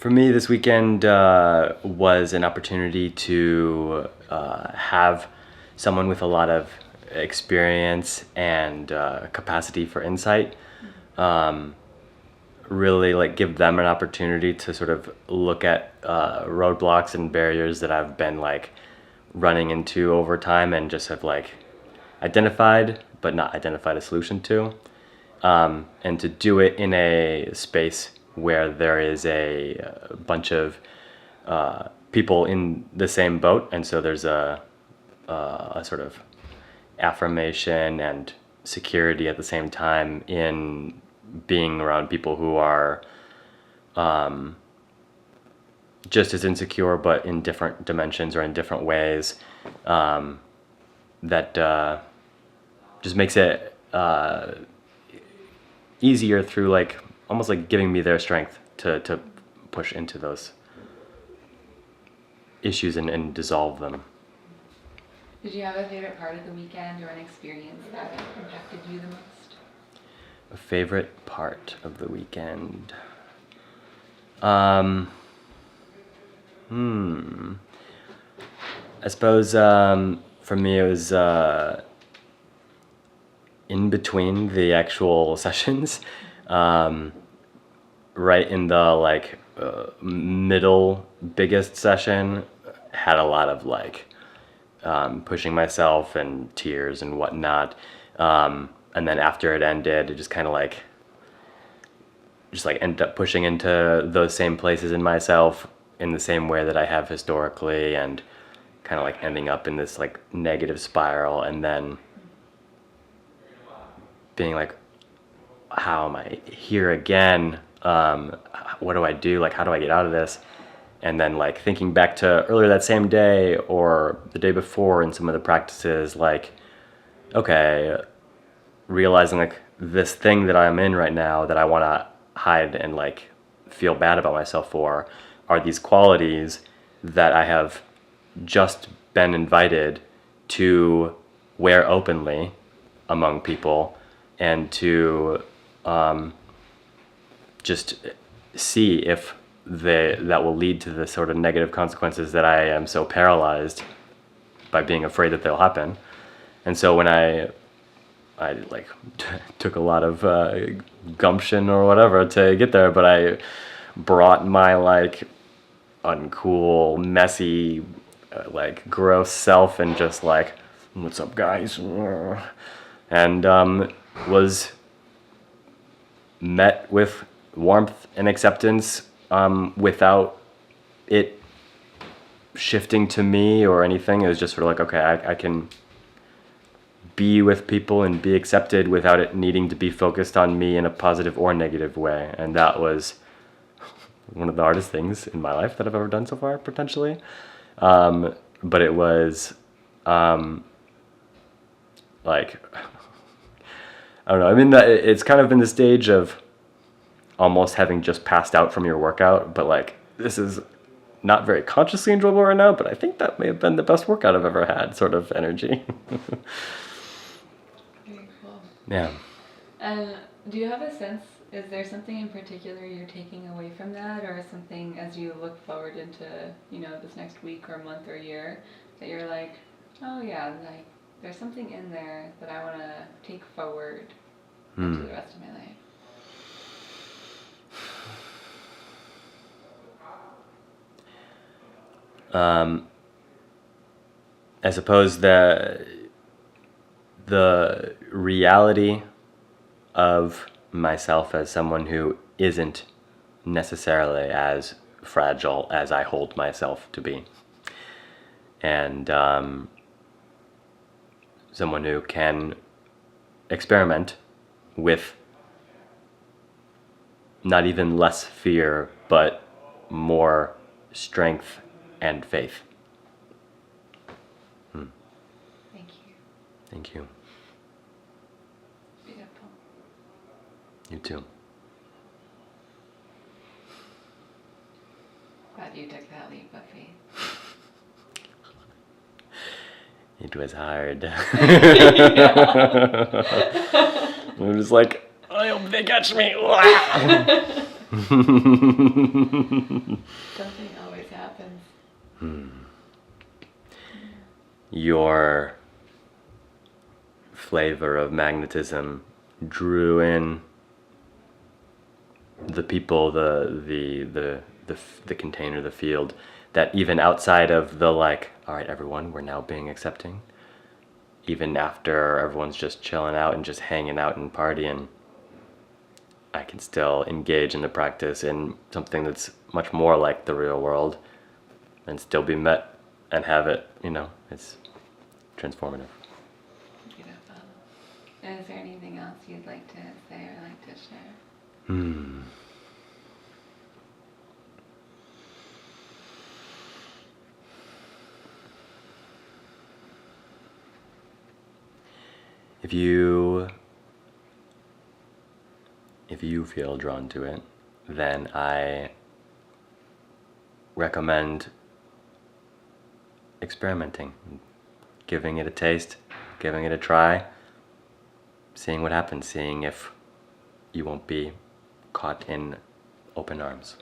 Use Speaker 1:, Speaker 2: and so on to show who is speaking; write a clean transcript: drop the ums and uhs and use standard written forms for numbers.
Speaker 1: For me, this weekend was an opportunity to have someone with a lot of experience and capacity for insight. Really like give them an opportunity to sort of look at roadblocks and barriers that I've been like running into over time and just have like identified but not identified a solution to. And to do it in a space where there is a bunch of people in the same boat, and so there's a sort of affirmation and security at the same time in being around people who are just as insecure but in different dimensions or in different ways, that just makes it easier through like almost like giving me their strength to push into those issues and dissolve them.
Speaker 2: Did you have a favorite part of the weekend or an experience that impacted you the most?
Speaker 1: A favorite part of the weekend. I suppose for me it was in between the actual sessions, right in the like middle biggest session, had a lot of like pushing myself and tears and whatnot. And then after it ended, it just kind of like ended up pushing into those same places in myself in the same way that I have historically, and kind of like ending up in this like negative spiral, and then being like, how am I here again? What do I do? Like, how do I get out of this? And then like thinking back to earlier that same day or the day before in some of the practices, like, okay, realizing like this thing that I'm in right now that I want to hide and like feel bad about myself for are these qualities that I have just been invited to wear openly among people, and to just see if that will lead to the sort of negative consequences that I am so paralyzed by being afraid that they'll happen. And so when I like took a lot of gumption or whatever to get there, but I brought my like uncool, messy, like gross self and just like, what's up guys? And was met with warmth and acceptance without it shifting to me or anything. It was just sort of like, okay, I can be with people and be accepted without it needing to be focused on me in a positive or negative way. And that was one of the hardest things in my life that I've ever done so far, potentially. But it was like, I don't know. I mean, it's kind of in the stage of almost having just passed out from your workout, but like this is not very consciously enjoyable right now, but I think that may have been the best workout I've ever had, sort of energy.
Speaker 2: Very cool.
Speaker 1: Yeah.
Speaker 2: And do you have a sense, is there something in particular you're taking away from that, or something as you look forward into, you know, this next week or month or year that you're like, oh yeah, like there's something in there that I want to take forward into the rest of my life?
Speaker 1: I suppose the reality of myself as someone who isn't necessarily as fragile as I hold myself to be, and someone who can experiment with not even less fear, but more strength and faith.
Speaker 2: Thank you.
Speaker 1: Thank you.
Speaker 2: Beautiful.
Speaker 1: You too.
Speaker 2: Glad you took that leap of faith.
Speaker 1: It was hard. I was like, I hope they catch me.
Speaker 2: Something always happens.
Speaker 1: Your flavor of magnetism drew in the people, the container, the field, that even outside of the like, all right, everyone, we're now being accepting. Even after everyone's just chilling out and just hanging out and partying, I can still engage in the practice in something that's much more like the real world and still be met and have it, it's transformative.
Speaker 2: Beautiful. And is there anything else you'd like to say or like to share?
Speaker 1: If you feel drawn to it, then I recommend experimenting, giving it a taste, giving it a try, seeing what happens, seeing if you won't be caught in open arms.